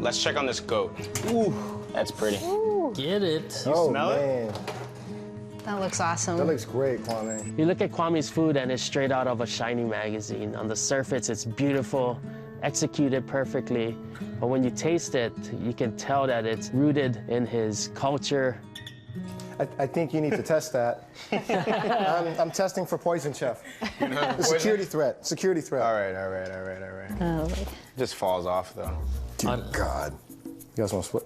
Let's check on this goat. Ooh, that's pretty. Ooh. Get it. Oh, smell it? man. That looks awesome. That looks great, Kwame. You look at Kwame's food and it's straight out of a shiny magazine. On the surface, it's beautiful, executed perfectly. But when you taste it, you can tell that it's rooted in his culture. I think you need to test that. I'm testing for poison, chef. Security threat. Security threat. All right. Oh, Just falls off, though. Dear God. You guys want to split?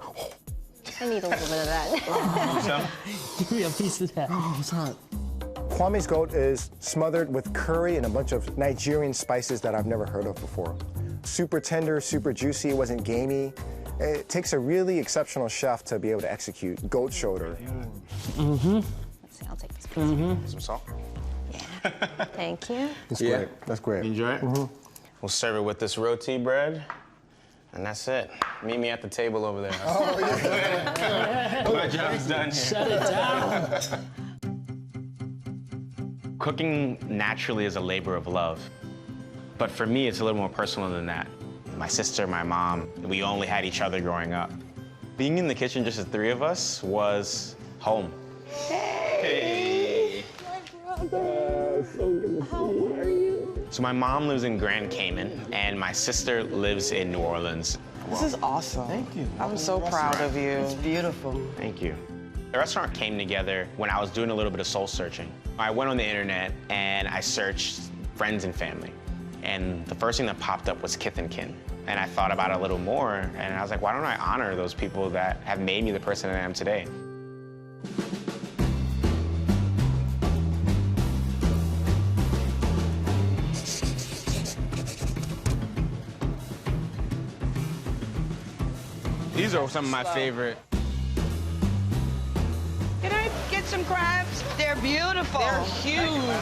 I need a little bit of that. Give me a piece of that. Oh, it's hot. Kwame's goat is smothered with curry and a bunch of Nigerian spices that I've never heard of before. Super tender, super juicy, it wasn't gamey. It takes a really exceptional chef to be able to execute goat shoulder. Let's see, I'll take this piece. Some salt. Thank you. It's Yeah. great. That's great. Enjoy it? We'll serve it with this roti bread, and that's it. Meet me at the table over there. Oh, yeah. My job's done here. Shut it down. Cooking naturally is a labor of love. But for me, it's a little more personal than that. My sister, my mom, we only had each other growing up. Being in the kitchen, just the three of us, was home. Hey! My brother, so good to see you. How are you? So my mom lives in Grand Cayman, and my sister lives in New Orleans. This is awesome. Thank you. I'm so proud of you. It's beautiful. Thank you. The restaurant came together when I was doing a little bit of soul searching. I went on the internet and I searched friends and family. And the first thing that popped up was kith and kin. And I thought about it a little more, and I was like, why don't I honor those people that have made me the person that I am today? These are some of my favorite. Can I get some crabs? They're beautiful. They're huge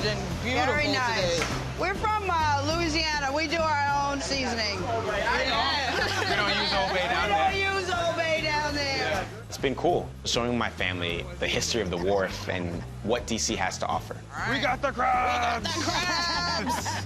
and beautiful. Very nice. Today. We're from Louisiana. We do our own seasoning. We don't use Old Bay down there. We don't use Old Bay down there. It's been cool showing my family the history of the wharf and what DC has to offer. Right. We got the crabs! We got the crabs!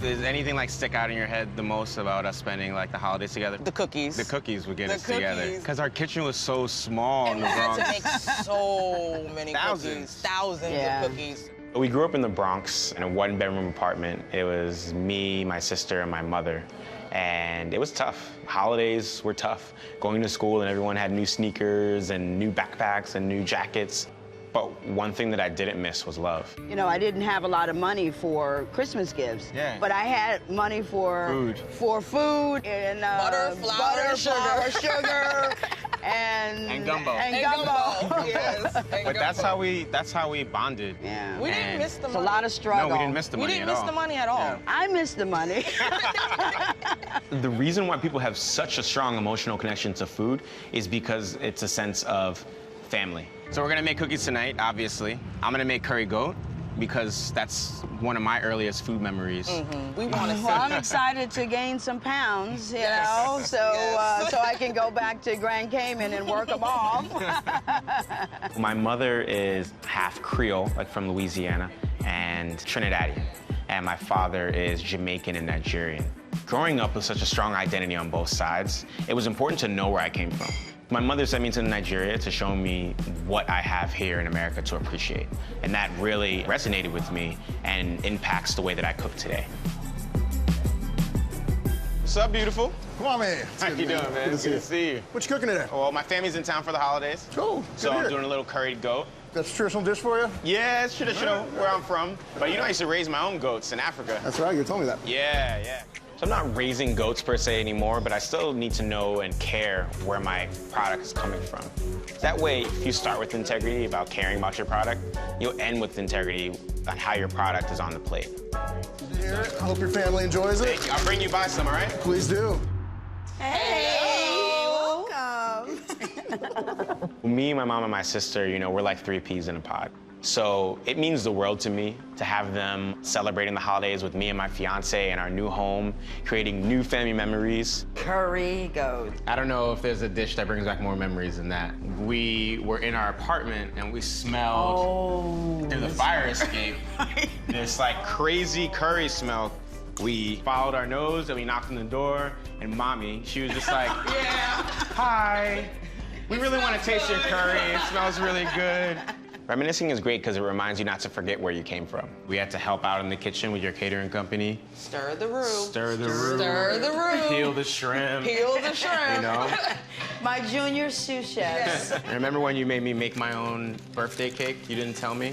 Does anything like stick out in your head the most about us spending like the holidays together? The cookies. The cookies would get The us together. cookies. Because our kitchen was so small in And the we had Bronx. to make so many Thousands. cookies. Thousands of cookies. We grew up in the Bronx in a one-bedroom apartment. It was me, my sister, and my mother. And it was tough. Holidays were tough. Going to school and everyone had new sneakers and new backpacks and new jackets. But one thing that I didn't miss was love. You know, I didn't have a lot of money for Christmas gifts. Yeah. But I had money for food and Butter, flour, sugar, and gumbo. And gumbo. Yes. But that's how we bonded. Yeah. We didn't miss the It's money. a lot of struggle. No, we didn't miss the We money didn't at miss all. the money at all. I miss the money. The reason why people have such a strong emotional connection to food is because it's a sense of family. So we're gonna make cookies tonight, obviously. I'm gonna make curry goat because that's one of my earliest food memories. We want to Well, I'm excited to gain some pounds, you know, so so I can go back to Grand Cayman and work them off. My mother is half Creole, like from Louisiana, and Trinidadian. And my father is Jamaican and Nigerian. Growing up with such a strong identity on both sides, it was important to know where I came from. My mother sent me to Nigeria to show me what I have here in America to appreciate. And that really resonated with me and impacts the way that I cook today. What's up, beautiful? Kwame. How you doing, man? Good to see you. What you cooking today? Well, my family's in town for the holidays. Cool. So I'm doing a little curried goat. That's a traditional dish for you? Yeah, it's traditional where I'm from. But you know, I used to raise my own goats in Africa. That's right, you told me that. Yeah. So I'm not raising goats per se anymore, but I still need to know and care where my product is coming from. That way, if you start with integrity about caring about your product, you'll end with integrity on how your product is on the plate. Here, I hope your family enjoys it. Thank you. I'll bring you by some, all right? Please do. Me, my mom, and my sister, you know, we're like three peas in a pod. So it means the world to me to have them celebrating the holidays with me and my fiance in our new home, creating new family memories. Curry goat. I don't know if there's a dish that brings back more memories than that. We were in our apartment and we smelled through the fire escape this like crazy curry smell We followed our nose and we knocked on the door, and Mommy, she was just like, yeah, hi. We really want to taste your curry. It smells really good. Reminiscing is great because it reminds you not to forget where you came from. We had to help out in the kitchen with your catering company. Stir the roux. Stir the roux. Stir the roux. Peel the shrimp. Peel the shrimp. You know? My junior sous chef. And remember when you made me make my own birthday cake? You didn't tell me?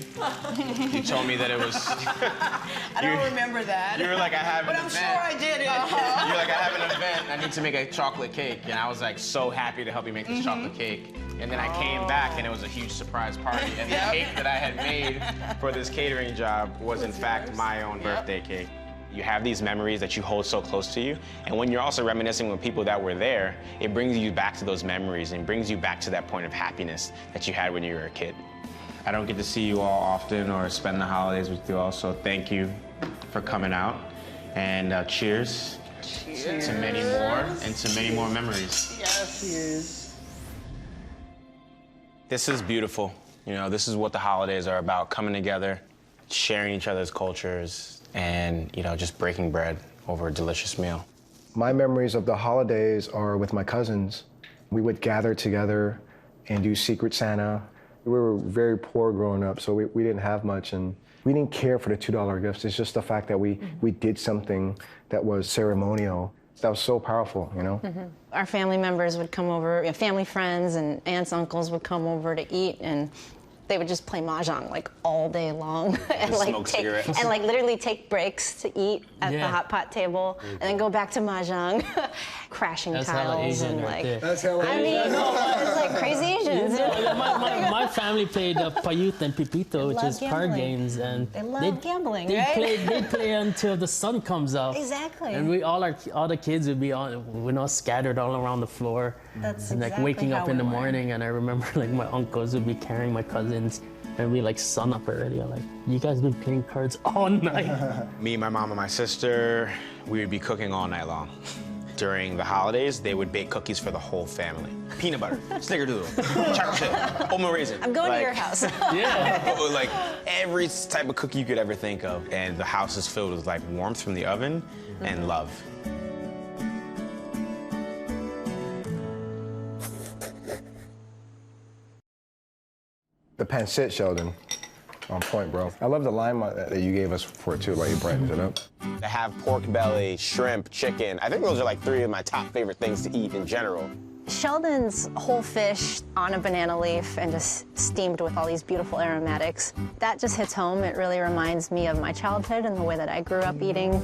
You told me that it was... I don't remember that. You were like, I have an But I'm event. sure I did it. You're like, I have an event. I need to make a chocolate cake. And I was like so happy to help you make this chocolate cake. And then I came back and it was a huge surprise party. And the cake that I had made for this catering job was in fact my own birthday cake. You have these memories that you hold so close to you. And when you're also reminiscing with people that were there, it brings you back to those memories and brings you back to that point of happiness that you had when you were a kid. I don't get to see you all often or spend the holidays with you all, so thank you for coming out. And cheers. Cheers. To many more and to many more memories. Yes. Cheers. This is beautiful. You know, this is what the holidays are about, coming together, sharing each other's cultures, and, you know, just breaking bread over a delicious meal. My memories of the holidays are with my cousins. We would gather together and do Secret Santa. We were very poor growing up, so we didn't have much, and we didn't care for the $2 gifts. It's just the fact that we did something that was ceremonial. That was so powerful, you know? Mm-hmm. Our family members would come over, family friends and aunts, uncles would come over to eat, and they would just play mahjong like all day long, and like smoke cigarettes. and like literally take breaks to eat at the hot pot table, and then go back to mahjong, crashing That's hella tiles Asian and right like. there. That's how I mean, it's like crazy Asians. My family played Payut and Pipito, which love is card gambling. games, and They love gambling, they right? They play until the sun comes up. Exactly. And all the kids would be scattered all around the floor. That's and like exactly waking how up in we the were. morning, and I remember like my uncles would be carrying my cousins, and we like sun up already. I'm like, you guys been playing cards all night. Me, my mom, and my sister, we would be cooking all night long. During the holidays, they would bake cookies for the whole family. Peanut butter, snickerdoodle, chocolate chip, oatmeal raisin. I'm going to your house. Yeah. Like every type of cookie you could ever think of. And the house is filled with like warmth from the oven and love. The pancit, Sheldon. On point, bro. I love the lime that you gave us for it, too, like you brightened it up. I have pork belly, shrimp, chicken. I think those are like 3 of my top favorite things to eat in general. Sheldon's whole fish on a banana leaf and just steamed with all these beautiful aromatics. That just hits home. It really reminds me of my childhood and the way that I grew up eating.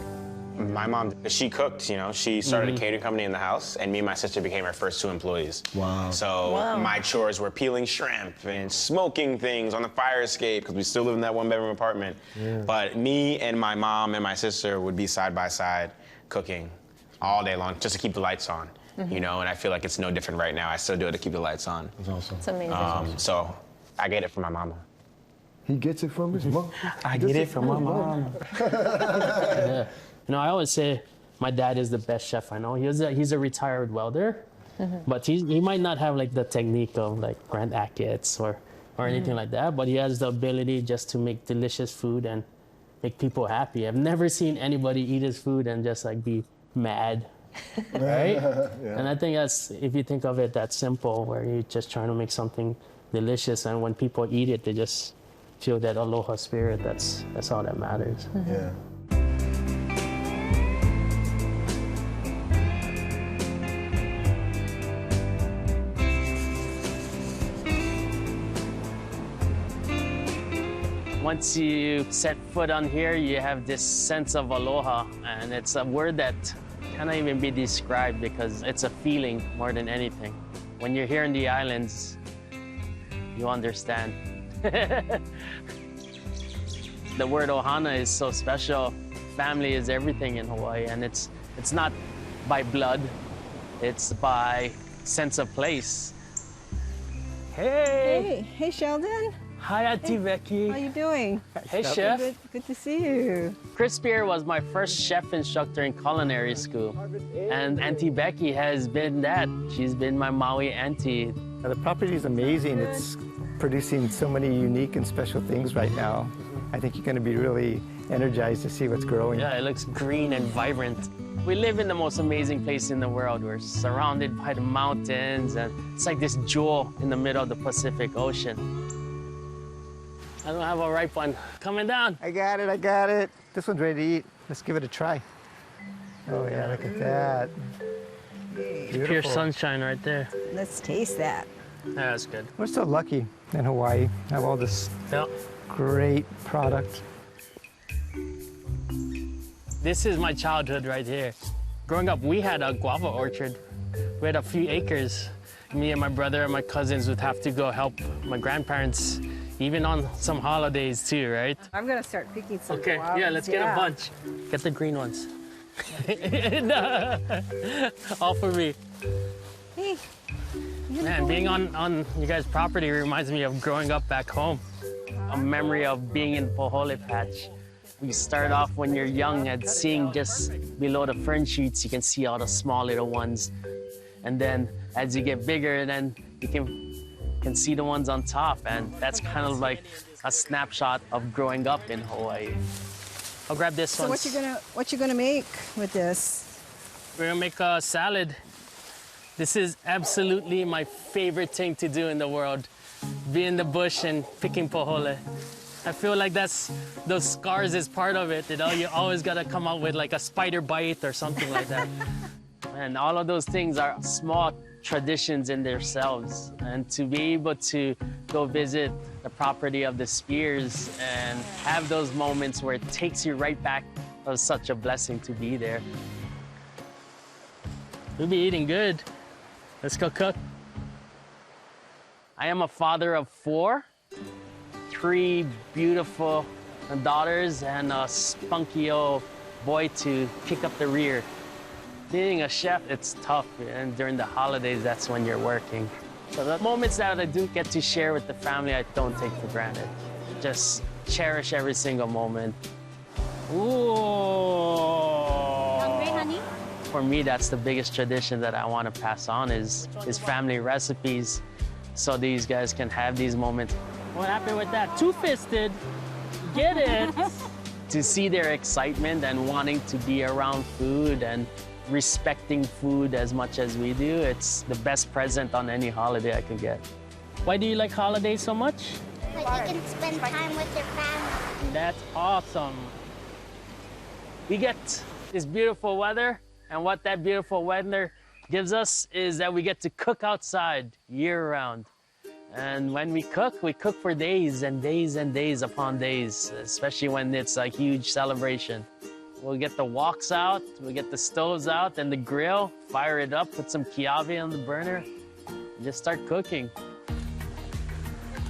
My mom, she cooked, you know. She started a catering company in the house, and me and my sister became our first 2 employees. Wow. So my chores were peeling shrimp and smoking things on the fire escape, because we still live in that 1-bedroom apartment. Yeah. But me and my mom and my sister would be side by side cooking all day long just to keep the lights on, you know, and I feel like it's no different right now. I still do it to keep the lights on. That's awesome. It's amazing. So I get it from my mama. He gets it from his mom. I get it from my mom. Yeah. You know, I always say my dad is the best chef I know. He's a retired welder, but he might not have like the technique of like Grant Achatz or anything like that, but he has the ability just to make delicious food and make people happy. I've never seen anybody eat his food and just like be mad, right? Yeah. And I think that's, if you think of it that simple, where you're just trying to make something delicious, and when people eat it, they just feel that aloha spirit. That's all that matters. Yeah. Once you set foot on here, you have this sense of aloha, and it's a word that cannot even be described because it's a feeling more than anything. When you're here in the islands, you understand. The word ohana is so special. Family is everything in Hawaii, and it's not by blood, it's by sense of place. Hey! Hey, Sheldon. Hi, Auntie Becky. How you doing? Hey, Chef. Good to see you. Chris Spear was my first chef instructor in culinary school. And Auntie Becky has been that. She's been my Maui auntie. The property is amazing. It's producing so many unique and special things right now. I think you're going to be really energized to see what's growing. Yeah, it looks green and vibrant. We live in the most amazing place in the world. We're surrounded by the mountains, and it's like this jewel in the middle of the Pacific Ocean. I don't have a ripe one. Coming down. I got it, I got it. This one's ready to eat. Let's give it a try. Oh yeah, look at that. Beautiful. Pure sunshine right there. Let's taste that. Yeah, that's good. We're so lucky in Hawaii. Have all this Yeah. great product. This is my childhood right here. Growing up, we had a guava orchard. We had a few acres. Me and my brother and my cousins would have to go help my grandparents, even on some holidays too, right? I'm gonna start picking some Okay, guavas. yeah, let's get a bunch. Get the green ones. All for me. Hey, Man, being on you guys' property reminds me of growing up back home. A memory of being in Pohole Patch. You start off when you're young and seeing just below the fern shoots, you can see all the small little ones. And then as you get bigger, then you can see the ones on top. And that's kind of like a snapshot of growing up in Hawaii. I'll grab this one. so what you gonna make with this? We're gonna make a salad. This is absolutely my favorite thing to do in the world. Be in the bush and picking pohole. I feel like those scars is part of it. You know, you always gotta come out with like a spider bite or something like that. And all of those things are small traditions in themselves. And to be able to go visit the property of the Spears and have those moments where it takes you right back, it was such a blessing to be there. We'll be eating good. Let's go cook. I am a father of 4, 3 beautiful daughters and a spunky old boy to kick up the rear. Being a chef, it's tough, and during the holidays, that's when you're working. So the moments that I do get to share with the family, I don't take for granted. Just cherish every single moment. Ooh. Hungry, honey? For me, that's the biggest tradition that I want to pass on is family recipes, so these guys can have these moments. What happened with that? Two-fisted. Get it? To see their excitement and wanting to be around food and respecting food as much as we do, it's the best present on any holiday I can get. Why do you like holidays so much? Like you can spend time with your family. That's awesome. We get this beautiful weather, and what that beautiful weather gives us is that we get to cook outside year-round. And when we cook for days and days and days upon days, especially when it's a huge celebration. We'll get the woks out, we'll get the stoves out and the grill, fire it up, put some kiawe on the burner, and just start cooking.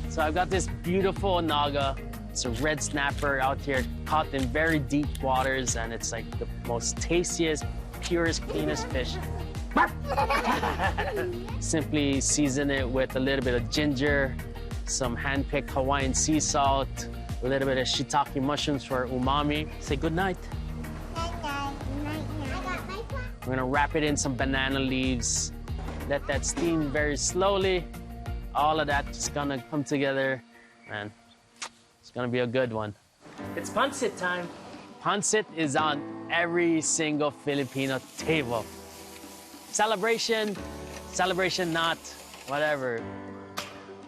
So I've got this beautiful naga. It's a red snapper out here, caught in very deep waters, and it's like the most tastiest, purest, cleanest fish. Simply season it with a little bit of ginger, some hand-picked Hawaiian sea salt, a little bit of shiitake mushrooms for umami. Say good night. We're gonna wrap it in some banana leaves, let that steam very slowly. All of that is gonna come together, and it's gonna be a good one. It's pancit time. Pancit is on every single Filipino table. Celebration, celebration not, whatever.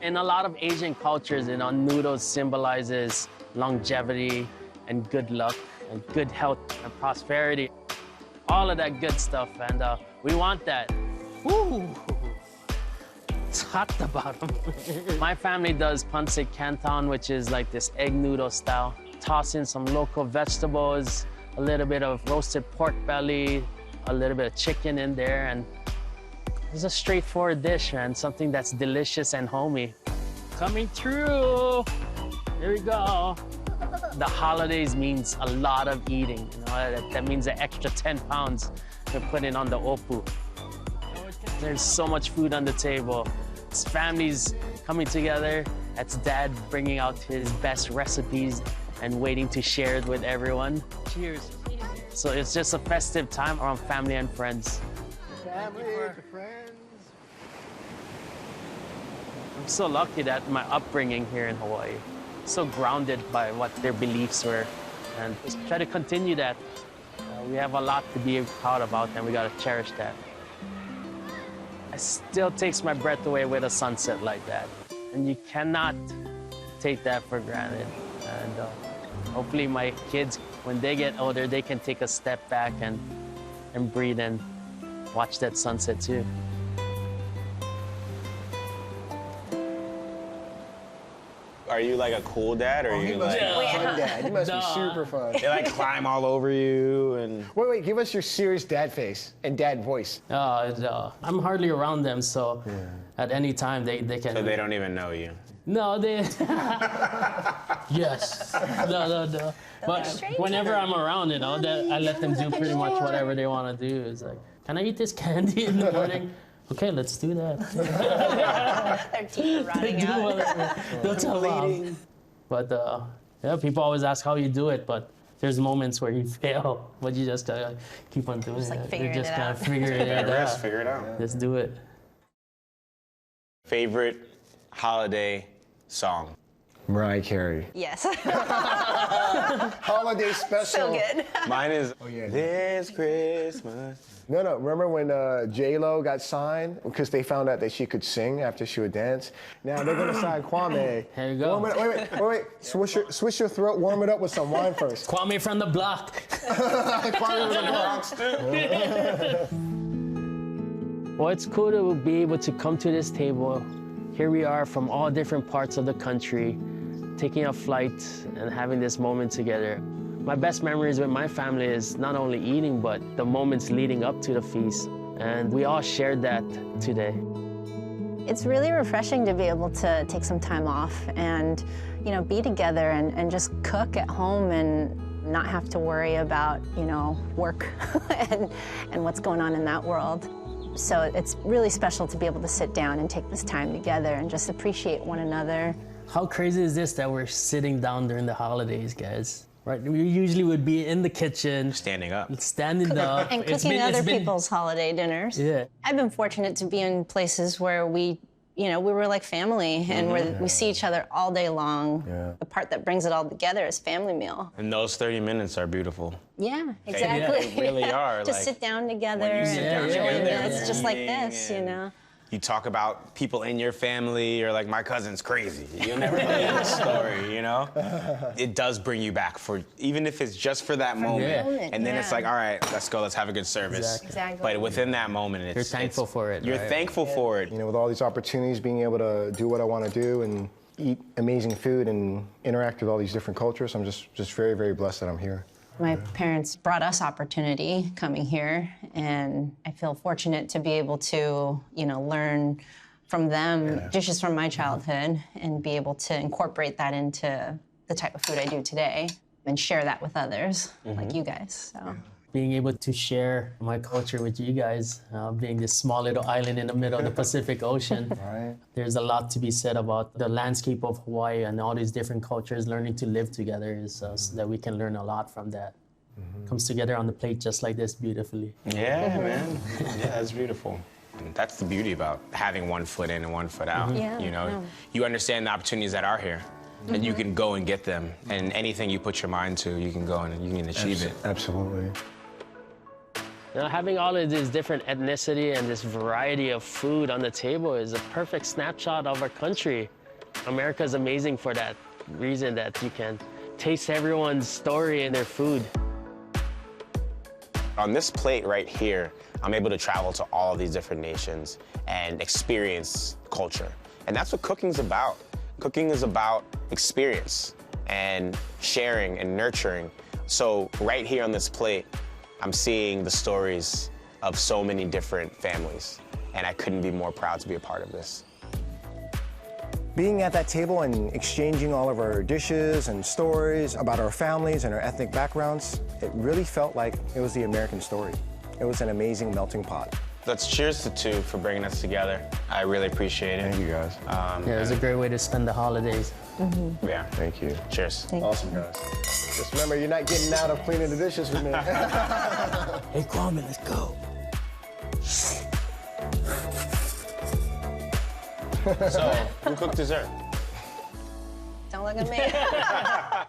In a lot of Asian cultures, noodles symbolizes longevity and good luck and good health and prosperity. All of that good stuff, and we want that. Woo! It's hot at the bottom. My family does pancit canton, which is like this egg noodle style. Toss in some local vegetables, a little bit of roasted pork belly, a little bit of chicken in there, and it's a straightforward dish, man. Something that's delicious and homey. Coming through. Here we go. The holidays means a lot of eating. That means an extra 10 pounds we're putting on the opu. There's so much food on the table. It's families coming together. That's Dad bringing out his best recipes and waiting to share it with everyone. Cheers. So it's just a festive time around family and friends. Family, friends. I'm so lucky that my upbringing here in Hawaii, so grounded by what their beliefs were. and just try to continue that. We have a lot to be proud about, and we got to cherish that. It still takes my breath away with a sunset like that, and you cannot take that for granted. And hopefully my kids, when they get older, they can take a step back and breathe and watch that sunset too. Are you like a cool dad, or are you like... Fun dad. You must be super fun. They like climb all over you and... Wait, give us your serious dad face and dad voice. I'm hardly around them, so at any time they can... So they don't even know you? No, they... Yes. No. But whenever I'm around, you know, I let them do pretty much whatever they want to do. It's like, can I eat this candy in the morning? Okay, let's do that. Their teeth are rotting out. They'll tell Mom. But yeah, people always ask how you do it, but there's moments where you fail, but you just gotta keep on doing it. Figuring You just it gotta out. figure it out. Figure it out. Just do it. Favorite holiday song? Mariah Carey. Yes. Holiday special. So good. Mine is yeah. This Christmas. No, remember when J-Lo got signed? Because they found out that she could sing after she would dance. Now they're gonna sign Kwame. Here you go. Wait. Switch your throat, warm it up with some wine first. Kwame from the block. Kwame from the Bronx. Well, it's cool to be able to come to this table. Here we are from all different parts of the country, taking a flight and having this moment together. My best memories with my family is not only eating, but the moments leading up to the feast. And we all shared that today. It's really refreshing to be able to take some time off and, you know, be together and just cook at home and not have to worry about, you know, work and what's going on in that world. So it's really special to be able to sit down and take this time together and just appreciate one another. How crazy is this that we're sitting down during the holidays, guys? Right? We usually would be in the kitchen. Standing up. Standing up. And cooking other people's holiday dinners. Yeah. I've been fortunate to be in places where we were like family and where we see each other all day long. Yeah. The part that brings it all together is family meal. And those 30 minutes are beautiful. Yeah, exactly. They really are. Just like, sit down together when you sit down and together, it's just like this, you know. You talk about people in your family, or like, my cousin's crazy. You'll never believe the story, you know? It does bring you back, for even if it's just for that moment. moment, And then it's yeah. like, all right, let's go, let's have a good service. Exactly. But within that moment, You're thankful for it, You're right? thankful for it. You know, with all these opportunities, being able to do what I want to do and eat amazing food and interact with all these different cultures, I'm just very, very blessed that I'm here. My parents brought us opportunity coming here, and I feel fortunate to be able to, you know, learn from them dishes from my childhood and be able to incorporate that into the type of food I do today and share that with others like you guys. So. Being able to share my culture with you guys, being this small little island in the middle of the Pacific Ocean. Right. There's a lot to be said about the landscape of Hawaii and all these different cultures. Learning to live together is so that we can learn a lot from that. Comes together on the plate just like this beautifully. Yeah, man. Yeah, that's beautiful. And that's the beauty about having one foot in and one foot out. Yeah, You know, yeah. you understand the opportunities that are here, and you can go and get them. And anything you put your mind to, you can go and you can achieve it. Absolutely. You know, having all of this different ethnicity and this variety of food on the table is a perfect snapshot of our country. America is amazing for that reason, that you can taste everyone's story in their food. On this plate right here, I'm able to travel to all of these different nations and experience culture. And that's what cooking's about. Cooking is about experience and sharing and nurturing. So right here on this plate, I'm seeing the stories of so many different families, and I couldn't be more proud to be a part of this. Being at that table and exchanging all of our dishes and stories about our families and our ethnic backgrounds, it really felt like it was the American story. It was an amazing melting pot. Let's cheers to two for bringing us together. I really appreciate it. Thank you, guys. Yeah, it was a great way to spend the holidays. Yeah. Thank you. Cheers. Awesome, guys. Just remember, you're not getting out of cleaning the dishes with me. Hey, Kwame, let's go. So, who cooked dessert? Don't look at me.